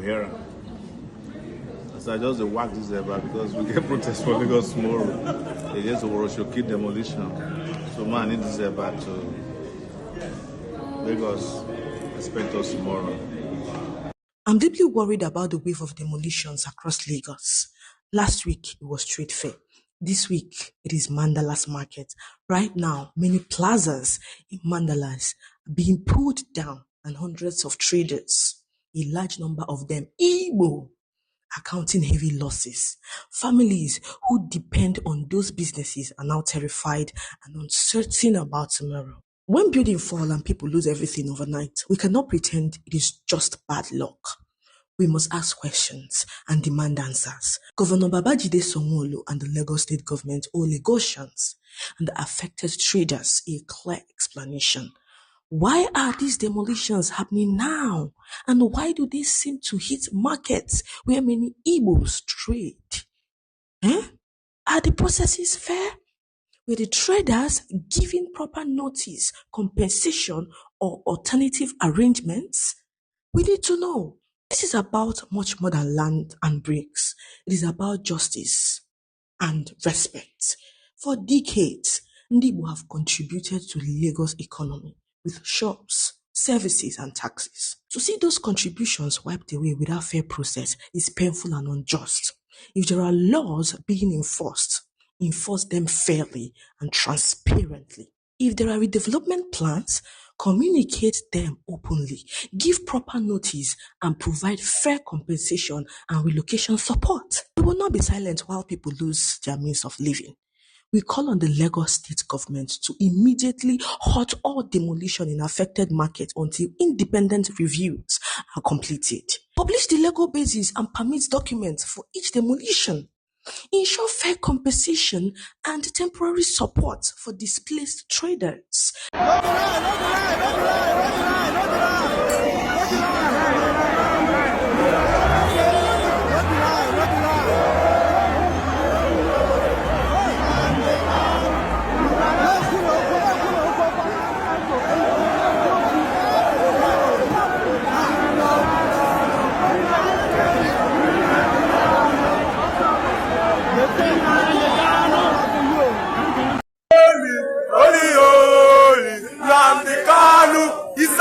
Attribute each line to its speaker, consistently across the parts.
Speaker 1: hear am. So I just whack this ever because we get protest for Lagos tomorrow against Oworonshoki demolition. So man, I need this ever to Lagos. Expect us tomorrow.
Speaker 2: I'm deeply worried about the wave of demolitions across Lagos. Last week, it was Trade Fair. This week, it is Mandala's Market. Right now, many plazas in Mandalas are being pulled down and hundreds of traders, a large number of them Igbo, are counting heavy losses. Families who depend on those businesses are now terrified and uncertain about tomorrow. When building fall and people lose everything overnight, we cannot pretend it is just bad luck. We must ask questions and demand answers. Governor Babajide Sanwo-Olu and the Lagos State government owe Lagosians and the affected traders a clear explanation. Why are these demolitions happening now? And why do they seem to hit markets where many Igbos trade? Are the processes fair? Were the traders given proper notice, compensation, or alternative arrangements? We need to know. This is about much more than land and bricks. It is about justice and respect. For decades, Ndi Igbo have contributed to Lagos' economy with shops, services, and taxes. To see those contributions wiped away without fair process is painful and unjust. If there are laws being enforce them fairly and transparently. If there are redevelopment plans, communicate them openly, give proper notice, and provide fair compensation and relocation support. We will not be silent while people lose their means of living. We call on the Lagos State government to immediately halt all demolition in affected markets until independent reviews are completed. Publish the legal basis and permit documents for each demolition. Ensure fair compensation and temporary support for displaced traders.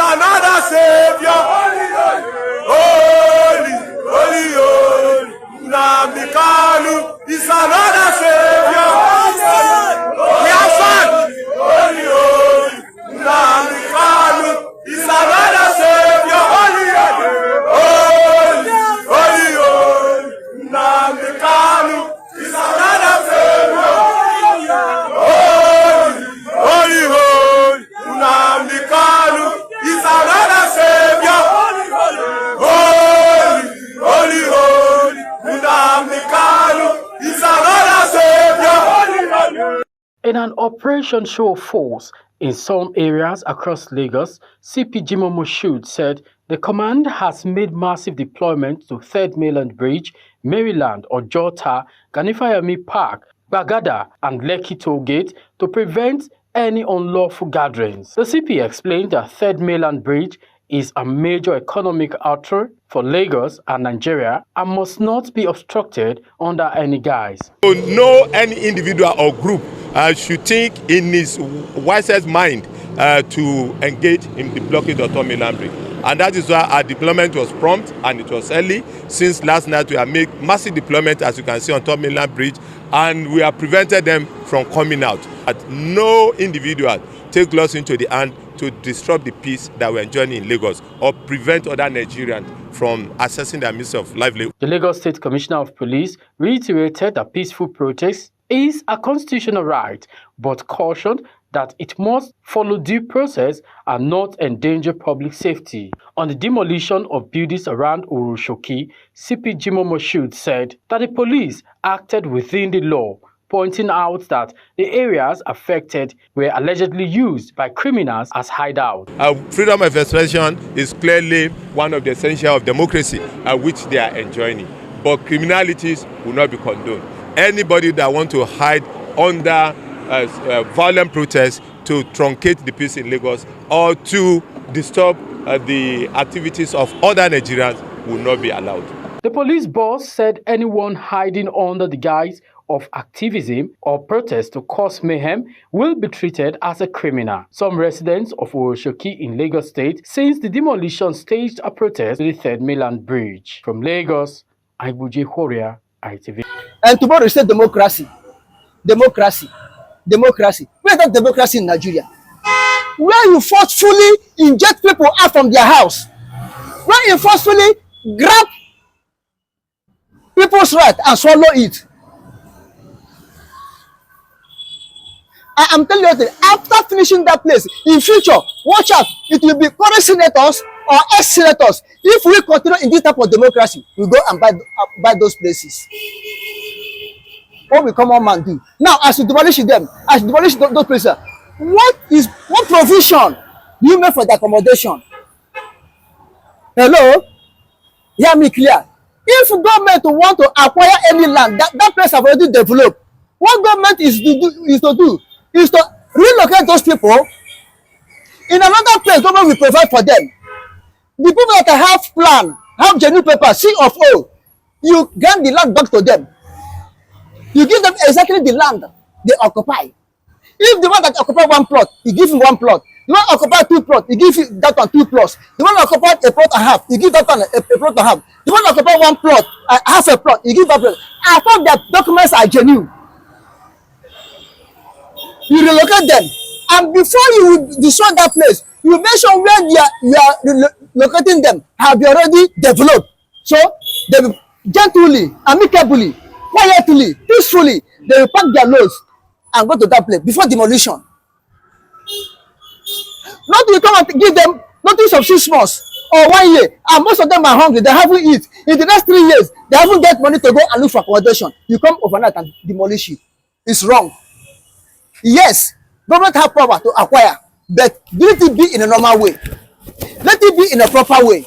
Speaker 3: Another savior, holy, holy, holy. Nnamdi Kanu is another savior. We have fun. Holy, holy. Nnamdi Kanu is another savior. Holy, holy, holy, holy. Nnamdi Kanu is another savior. Holy, holy, holy. Nnamdi Kanu. Is another savior. Holy, holy, holy. Nnamdi Kanu is another savior.
Speaker 4: In an operation show of force in some areas across Lagos, CP Jimoh Moshood said the command has made massive deployment to 3rd Mainland Bridge, Maryland, Ojota, Ganifayami Park, Bagada, and Lekki Toll Gate to prevent any unlawful gatherings. The CP explained that 3rd Mainland Bridge is a major economic artery for Lagos and Nigeria and must not be obstructed under any guise.
Speaker 3: No any individual or group should think in his wisest mind to engage in the blockade of 3rd Mainland Bridge. And that is why our deployment was prompt and it was early. Since last night we have made massive deployment, as you can see, on 3rd Mainland Bridge, and we have prevented them from coming out. But no individual take laws into the hand to disrupt the peace that we're enjoying in Lagos or prevent other Nigerians from accessing their means of livelihood.
Speaker 4: The Lagos State Commissioner of Police reiterated that peaceful protest is a constitutional right, but cautioned that it must follow due process and not endanger public safety. On the demolition of buildings around Oworonshoki, CP Jimoh Moshood said that the police acted within the law, pointing out that the areas affected were allegedly used by criminals as hideouts.
Speaker 3: Freedom of expression is clearly one of the essentials of democracy, which they are enjoying. But criminalities will not be condoned. Anybody that wants to hide under violent protests to truncate the peace in Lagos or to disturb the activities of other Nigerians will not be allowed.
Speaker 4: The police boss said anyone hiding under the guise of activism or protest to cause mayhem will be treated as a criminal. Some residents of Oworonshoki in Lagos State, since the demolition staged a protest to the Third Mainland Bridge. From Lagos, Igbo ITV.
Speaker 5: And tomorrow is democracy. Democracy. Democracy. Where is that democracy in Nigeria? Where you forcefully inject people out from their house. Where you forcefully grab people's right and swallow it. I am telling you that after finishing that place, in future, watch out, it will be current senators or ex-senators. If we continue in this type of democracy, we go and buy those places. What will common man do? Now, as you demolish them, as you demolish those places, what provision do you make for the accommodation? Hello? Hear me clear. If government want to acquire any land, that place have already developed. What government is to relocate those people in another place. Government will provide for them. The people that have plan, have genuine paper, C of O, you grant the land back to them. You give them exactly the land they occupy. If the one that occupy one plot, you give him one plot. The one occupy two plots, you give that one two plots. The one occupy a plot and a half, you give that one a plot and a half. The one occupy one plot, half a plot, you give that plot. I thought that documents are genuine. You relocate them, and before you destroy that place, you make sure where you are relocating them have already developed. So they will gently, amicably, quietly, peacefully, they will pack their loads and go to that place before demolition. Not you come and give them notice of 6 months or 1 year, and most of them are hungry, they haven't eat. In the next 3 years, they haven't get money to go and look for accommodation. You come overnight and demolish it. It's wrong. Yes, government have power to acquire, but let it be in a normal way. Let it be in a proper way.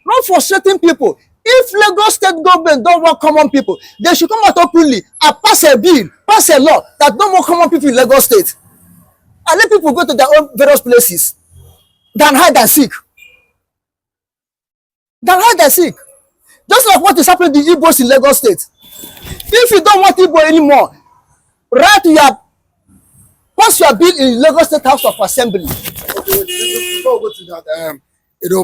Speaker 5: Not for certain people. If Lagos state government don't want common people, they should come out openly and pass a bill, pass a law that don't want common people in Lagos state. And let people go to their own various places than hide and seek. Than hide and seek. Just like what is happening to the Igbos in Lagos state. If you don't want Igbo anymore, pass your bill in Lagos State House of Assembly.
Speaker 6: Okay, before we go to that,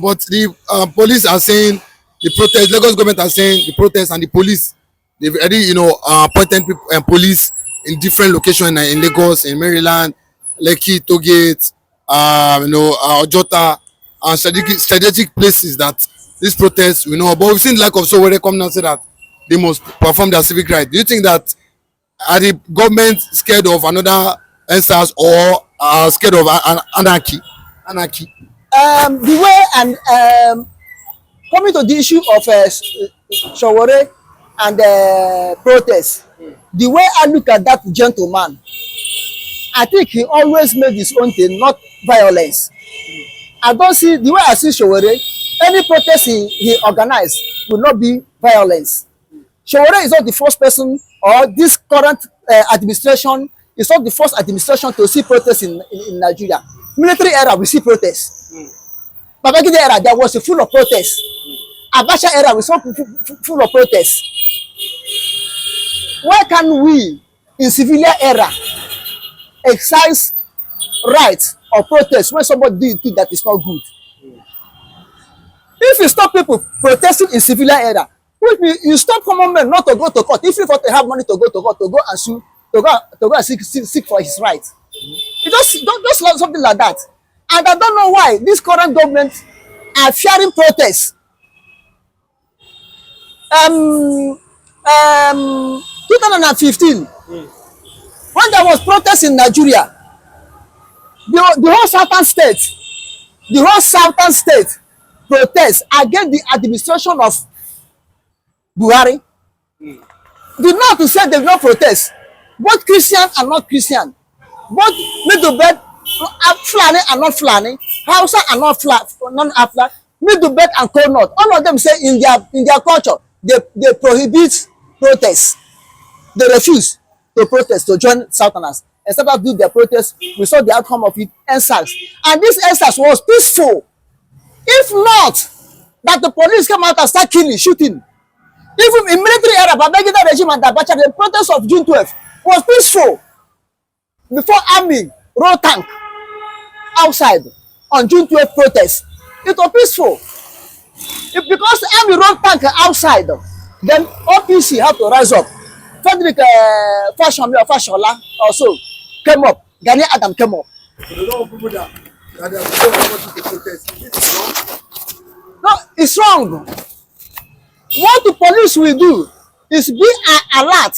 Speaker 6: but the police are saying the protest. Lagos government are saying the protest and the police. They've already, appointed people and police in different locations in Lagos, in Maryland, Lekki, Togate, Ojota, and strategic places that this protest, But we've seen the lack of Sowore come and say that they must perform their civic right. Do you think that are the government scared of another answers or scared of anarchy?
Speaker 5: The way and coming to the issue of Sowore and protest, the way I look at that gentleman, I think he always made his own thing, not violence. I don't see the way I see Sowore, any protest he organized will not be violence. Sowore is not the first person, or this current administration is not the first administration to see protests in Nigeria. Military era, we see protests. Babangida era, there was a full of protests. Abacha era, we saw full of protests. Why can we, in civilian era, exercise rights or protest when somebody do it that is not good? If you stop people protesting in civilian era, you stop common men not to go to court. If you want to have money to go to court, to go and sue, to go and seek for his rights. You just like something like that. And I don't know why this current government are fearing protests. 2015, when there was protest in Nigeria, the whole southern state protest against the administration of Buhari. The north say they will not protest. Both Christian and not Christian, both middle bed, Fulani and not Fulani, Hausa and not non-Afla, middle bed and cold north. All of them say in their culture they prohibit protests. They refuse to protest, to join Southerners. Instead of do their protest, we saw the outcome of it, NSAS. And this NSAS was peaceful. If not that the police come out and start killing, shooting. Even in military era, Babangida regime and Abacha, the protest of June 12th was peaceful. Before army rolled tank outside on June 12th protest, it was peaceful. Because the army rolled tank outside, then OPC had to rise up. Frederick Fashola also came up. Gani Adam came up.
Speaker 6: So they don't people that they are supposed to protest. This is wrong.
Speaker 5: No, it's wrong. What the police will do is be alert.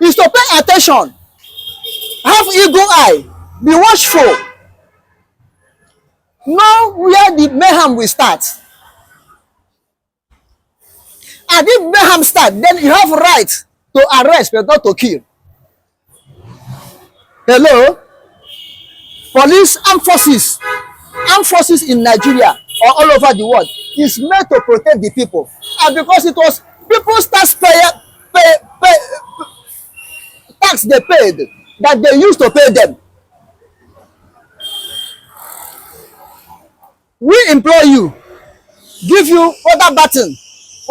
Speaker 5: Is to pay attention. Have eagle eye. Be watchful. Know where the mayhem will start. And if mayhem start, then you have right to arrest but not to kill. Hello? Police armed forces in Nigeria or all over the world is meant to protect the people. And because it was people's taxpayer tax they paid that they used to pay them. We employ you, give you other baton,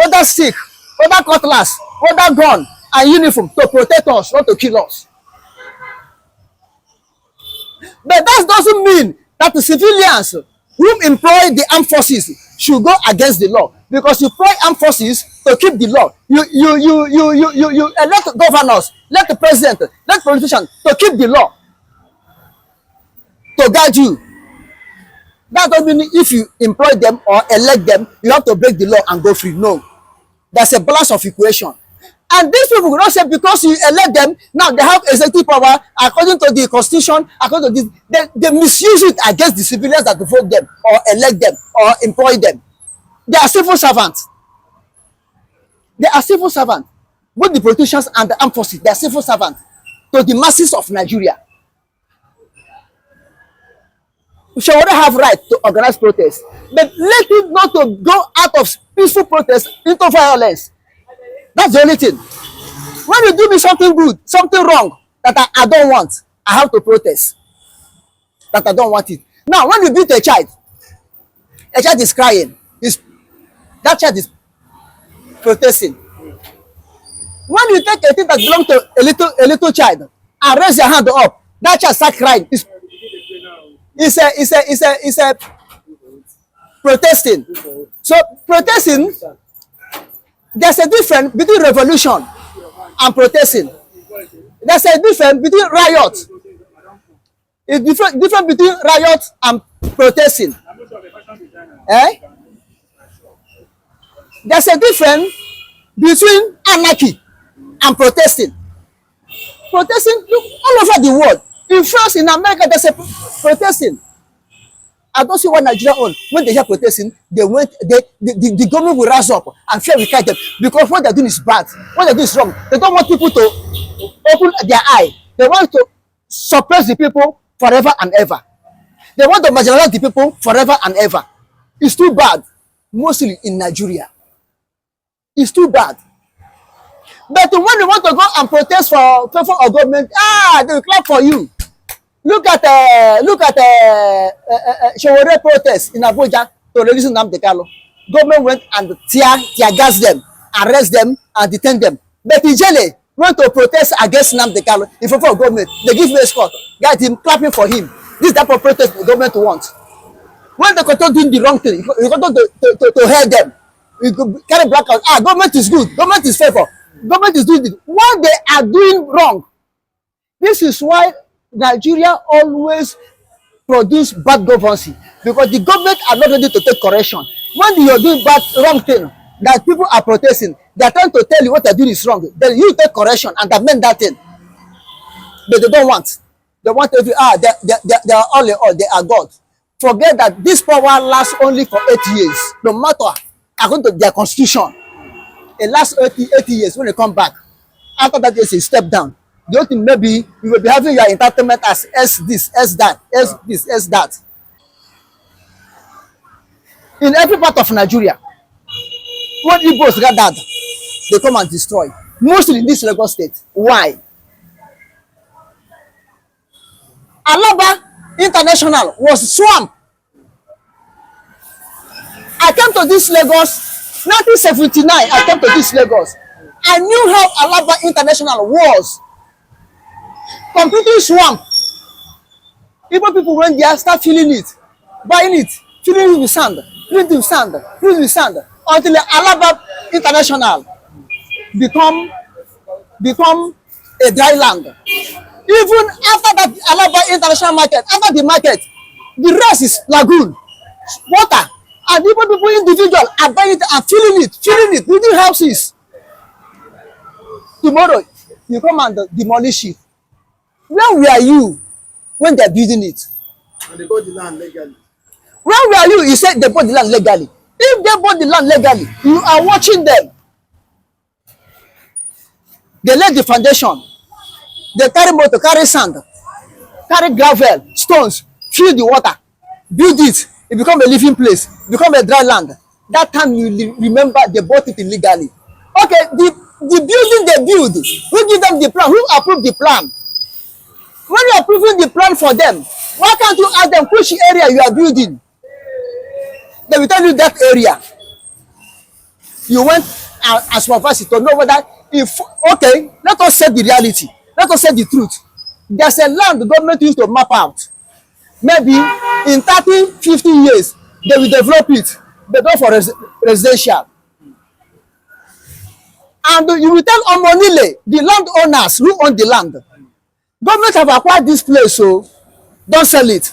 Speaker 5: other stick, other cutlass, other gun and uniform to protect us, not to kill us. But that doesn't mean that the civilians who employ the armed forces should go against the law, because you employ armed forces to keep the law. You elect governors, let the president, let politicians to keep the law, to guide you. That doesn't mean if you employ them or elect them, you have to break the law and go free. No, that's a balance of equation. And these people will not say because you elect them, now they have executive power according to the constitution, according to this, they misuse it against the civilians that vote them or elect them or employ them. They are civil servants. They are civil servants. Both the politicians and the armed forces, they are civil servants to the masses of Nigeria. We shall have right to organize protests, but let it not to go out of peaceful protest into violence. That's the only thing. When you do me something good, something wrong that I don't want, I have to protest. That I don't want it. Now, when you beat a child is crying. That child is protesting. When you take a thing that belongs to a little child and raise your hand up, that child start crying. It's a protesting. So protesting, there's a difference between revolution and protesting. There's a difference between riot. It's different between riot and protesting. Eh? There's a difference between anarchy and protesting. Protesting, look, all over the world. In France, in America, there's a protesting. I don't see what Nigeria own. When they hear protesting, the government will rise up and fear will catch them, because what they're doing is bad. What they're doing is wrong. They don't want people to open their eye. They want to suppress the people forever and ever. They want to marginalize the people forever and ever. It's too bad, mostly in Nigeria. It's too bad. But when you want to go and protest for favor of government, they will clap for you. Look at Sowore protest in Abuja to release Nnamdi Kanu. Government went and tear gas them, arrest them, and detain them. But Ijele went to protest against Nnamdi Kanu in favor of government. They give me a escort, got him clapping for him. This type of protest the government wants. When they continue doing the wrong thing, you continue to hear them. You carry blackout. Government is good. Government is favor. Government is doing it. What they are doing wrong. This is why Nigeria always produce bad governance, because the government are not ready to take correction. When you are doing wrong thing that people are protesting, they are trying to tell you what they are doing is wrong. Then you take correction and amend that thing. But they don't want. They want every they are all in all. They are God. Forget that this power lasts only for 8 years. No matter according to their constitution, it lasts 80 years. When they come back, after that, there's a step down. The only thing maybe you will be having your entitlement as this, as that, as this, as that. In every part of Nigeria, when Igbos gathered, they come and destroy. Mostly in this Lagos state. Why? Alaba International was swamp. I came to this Lagos, 1979, I came to this Lagos. I knew how Alaba International was. Completely swamp. Igbo people went there, start feeling it, buying it, filling it with sand, filling it with sand, filling it with sand, until Alaba International become a dry land. Even after that Alaba International Market, after the market, the rest is lagoon, water. And people individual are buying it and filling it, building houses. Tomorrow, you come and demolish it. Where were you when they're building it?
Speaker 6: And they bought the land legally.
Speaker 5: Where were you? You said they bought the land legally. If they bought the land legally, you are watching them. They laid the foundation. They carry motor, carry sand, carry gravel, stones, fill the water, build it. It become a living place, become a dry land. That time you remember they bought it illegally. Okay, the building they build, who give them the plan? Who approved the plan? When you are approving the plan for them, why can't you ask them which area you are building? They will tell you that area. You went as supervisor to know whether okay, let us say the reality. Let us say the truth. There's a land the government used to map out. Maybe in 30, 50 years, they will develop it. They go for residential. And you will tell Omonile, the landowners who own the land, government have acquired this place, so don't sell it.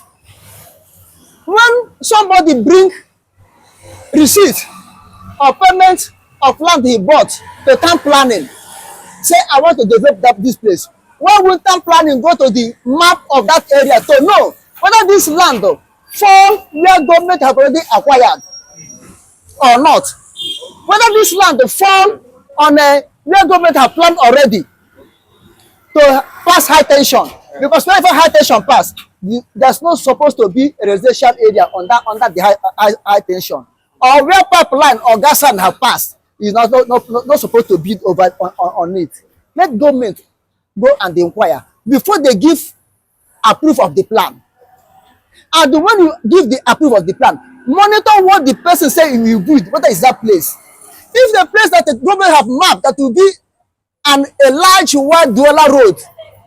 Speaker 5: When somebody bring receipt or payment of land he bought to town planning, say I want to develop this place, why will town planning go to the map of that area to know whether this land fall where government have already acquired or not? Whether this land fall on a where government have planned already to pass high tension, because whenever high tension pass, there's not supposed to be a residential area under the high tension, or where pipeline or gas line have passed is not supposed to build over on it. Let government go and inquire before they give approve of the plan. And when you give the approval of the plan, monitor what the person say he will build, whether is that place. If the place that the government have mapped that will be a large wide dual road,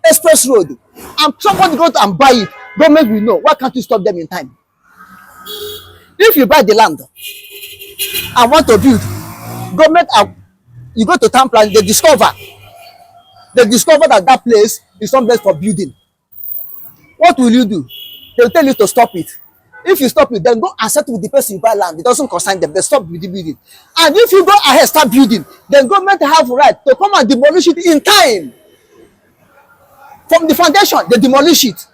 Speaker 5: express road, and somebody go to and buy it, government will know. Why can't you stop them in time? If you buy the land and want to build, government you go to town plan, they discover that that place is not best for building. What will you do? They will tell you to stop it. If you stop it, then go and settle with the person you buy land. It doesn't concern them. They stop with the building. And if you go ahead, start building, then government have right to come and demolish it in time. From the foundation, they demolish it.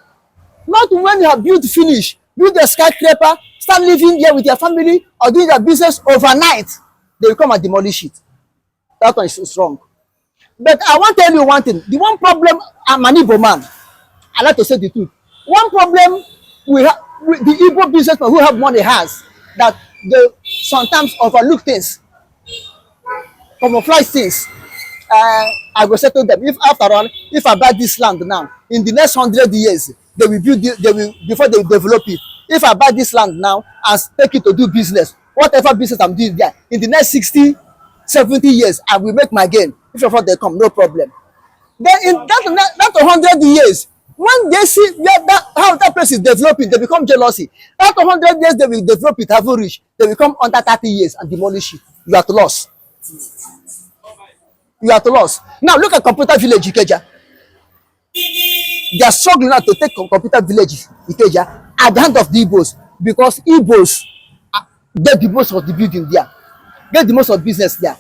Speaker 5: Not when you have built finish, build a skyscraper, start living here with your family or doing their business overnight, they will come and demolish it. That one is wrong. But I want to tell you one thing. The one problem, I'm an Igbo man. I like to say the truth. One problem we have, the Igbo businessmen who have money has, that they sometimes overlook things, camouflage things. I will settle them. If after all, if I buy this land now, in the next 100 years, they will build it, before they will develop it. If I buy this land now and take it to do business, whatever business I'm doing there, in the next 60, 70 years, I will make my gain. If I they come, no problem. Then in that 100 years, when they see how that place is developing, they become jealousy. After 100 years, they will develop it, have reached. They will come under 30 years and demolish it. You are at loss. You are at loss. Now look at Computer Village, Ikeja. They are struggling now to take Computer Village, Ikeja, at the hand of the Igbos, because Igbos get the most of the building there, get the most of business there.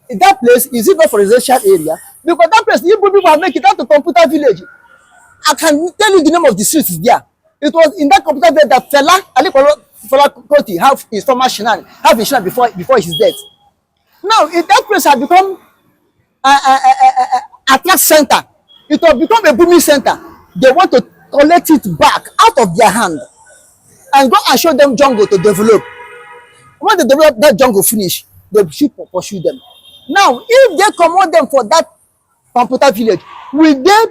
Speaker 5: In that place, is it not for residential area? Because that place, Igbo people have make it out to Computer Village. I can tell you the name of the street is there. It was in that Computer Village that Fela Koti have his former shinani, have his shinani before his death. Now, if that place has become a tax center, it will become a booming center. They want to collect it back out of their hand and go and show them jungle to develop. When they develop that jungle finish, they should pursue them. Now, if they command them for that Computer Village, will they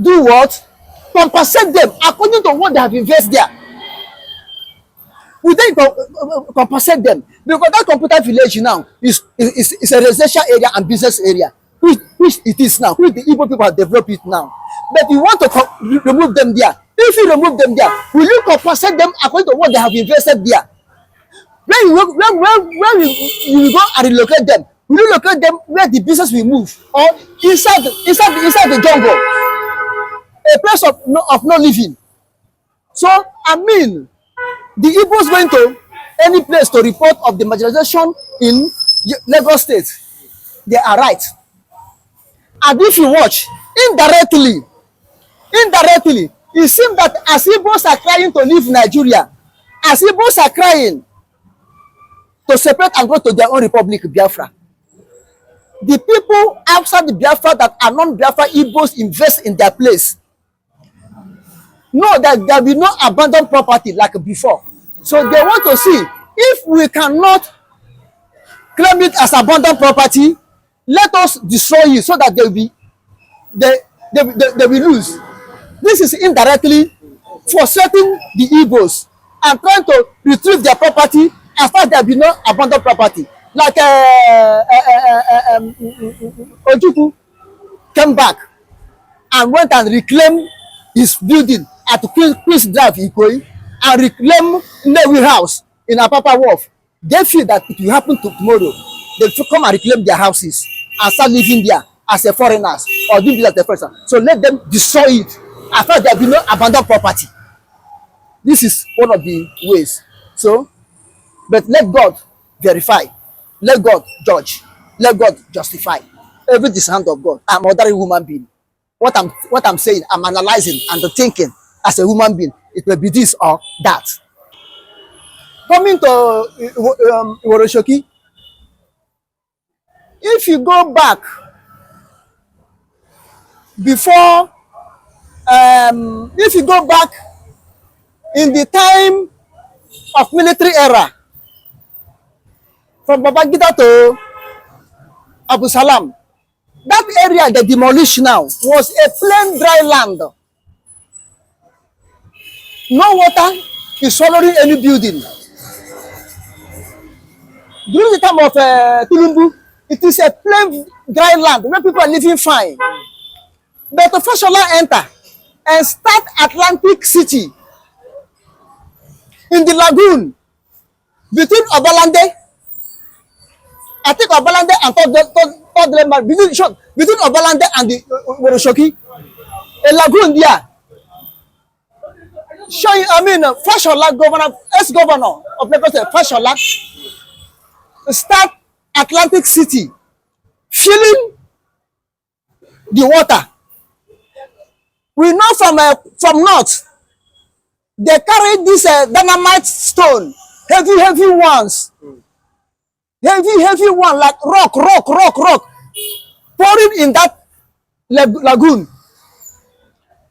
Speaker 5: do what? compensate them according to what they have invested there. We then compensate them because that computer village now is a residential area and business area, which it is now, which the Igbo people have developed it now. But you want to remove them there. If you remove them there, will you compensate them according to what they have invested there? When you go and relocate them, will you locate them where the business will move, or inside the jungle, a place of no living? So I mean, the Igbos going to any place to report of the marginalization in Lagos State, they are right. And if you watch indirectly, it seems that as Igbos are crying to leave Nigeria, as Igbos are crying to separate and go to their own republic, Biafra, the people outside the Biafra that are non-Biafra Igbos invest in their place. Know that there will be no abandoned property like before. So they want to see if we cannot claim it as abandoned property, let us destroy it so that they will lose. This is indirectly frustrating the Igbos and trying to retrieve their property as far as there will be no abandoned property. Like Ojukwu came back and went and reclaimed his building at Queen's Drive, Ikoyi, and reclaim Nnewi House in Apapa Wharf. They feel that it will happen tomorrow. They will come and reclaim their houses and start living there as a foreigners or doing business as a foreigner. So let them destroy it as far as there will be no abandoned property. This is one of the ways. So, but let God verify, let God judge, let God justify. Everything is the hand of God. I'm an ordinary human being. What I'm saying, I'm analyzing and thinking as a human being. It may be this or that. Coming to Oworonshoki, if you go back before, if you go back in the time of military era, from Babangida to Abu Salam, that area, the Demolish now, was a plain dry land. No water is swallowing any building. During the time of Tinubu, it is a plain dry land where people are living fine. But the Fashola enter and start Atlantic City in the lagoon between Obalande, I think Obalande and between Obalande and the Oworonshoki, a lagoon there. Showing, I mean, Fashola governor, ex-governor of Lagos State, Fashola, start Atlantic City, filling the water. We know from north, they carry this dynamite stone, heavy ones, heavy one like rock, pouring in that lagoon.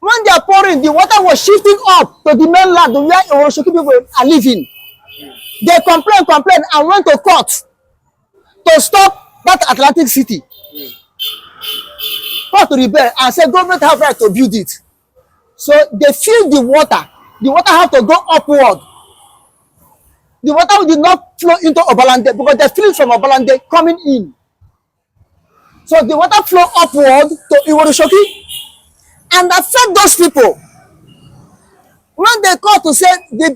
Speaker 5: When they are pouring, the water was shifting up to the mainland where Oworonshoki people are living. They complain and went to court to stop that Atlantic City. Court to rebel and say government have right to build it. So they fill the water. The water have to go upward. The water did not flow into Obalande because they fill it from Obalande coming in. So the water flow upward to Oworonshoki and affect those people. When they call to say the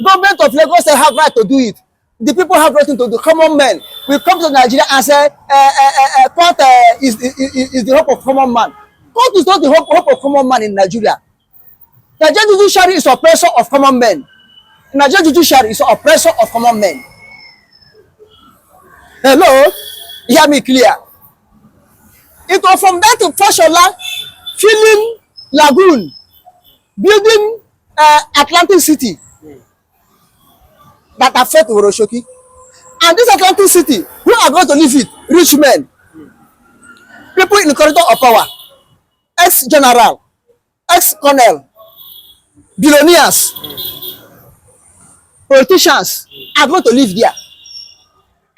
Speaker 5: government of Lagos have right to do it, the people have right to do. Common men will come to Nigeria and say, court is the hope of common man. Court is not the hope of common man in Nigeria. Nigerian judiciary is oppressor of common men. Nigerian judiciary is oppressor of common men. Hello? Hear me clear. It was from that to Fashola, filling lagoon, building Atlantic City that affect Oworonshoki. And this Atlantic City, who are going to live it? Rich men, people in the corridor of power, ex-general, ex-colonel, billionaires, politicians are going to live there.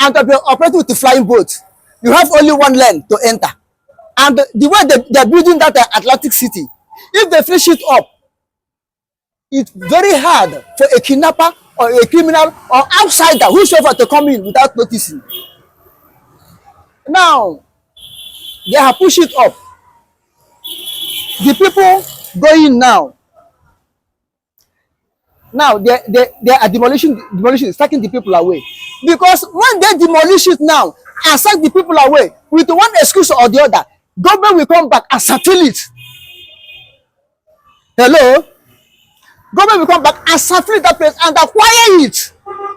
Speaker 5: And to be operating with the flying boat, you have only one lane to enter. And the way they're building that Atlantic City, If they finish it up, it's very hard for a kidnapper or a criminal or outsider whosoever to come in without noticing. Now, they have pushed it up. The people going now, they are demolition is taking the people away. Because when they demolish it now and take the people away with one excuse or the other, government will come back and settle it. Hello? Government will come back and settle that place and acquire it.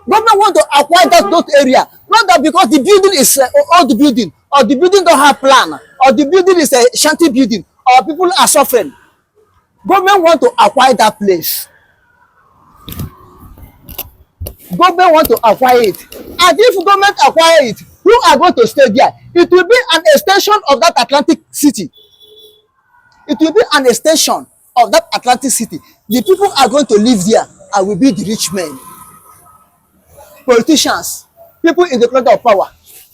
Speaker 5: Government want to acquire that area. Not that because the building is old building, or the building don't have plan, or the building is a shanty building, or people are suffering. Government want to acquire that place. Government want to acquire it. And if government acquire it, who are going to stay there? It will be an extension of that Atlantic city. It will be an extension of that Atlantic city. The people are going to live there and will be the rich men. Politicians, people in the center of power,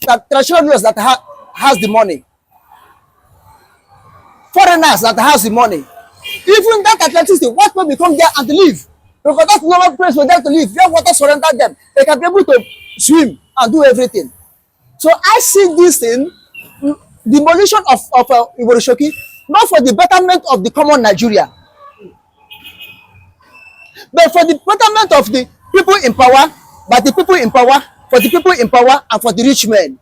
Speaker 5: that traditional rulers that has the money, foreigners that has the money. Even that Atlantic city, what will become there and live? Because that's normal place for them to live. Their water surrender them. They can be able to swim and do everything. So I see this thing, demolition of Oworonshoki, not for the betterment of the common Nigeria, but for the betterment of the people in power, but the people in power, for the people in power and for the rich men.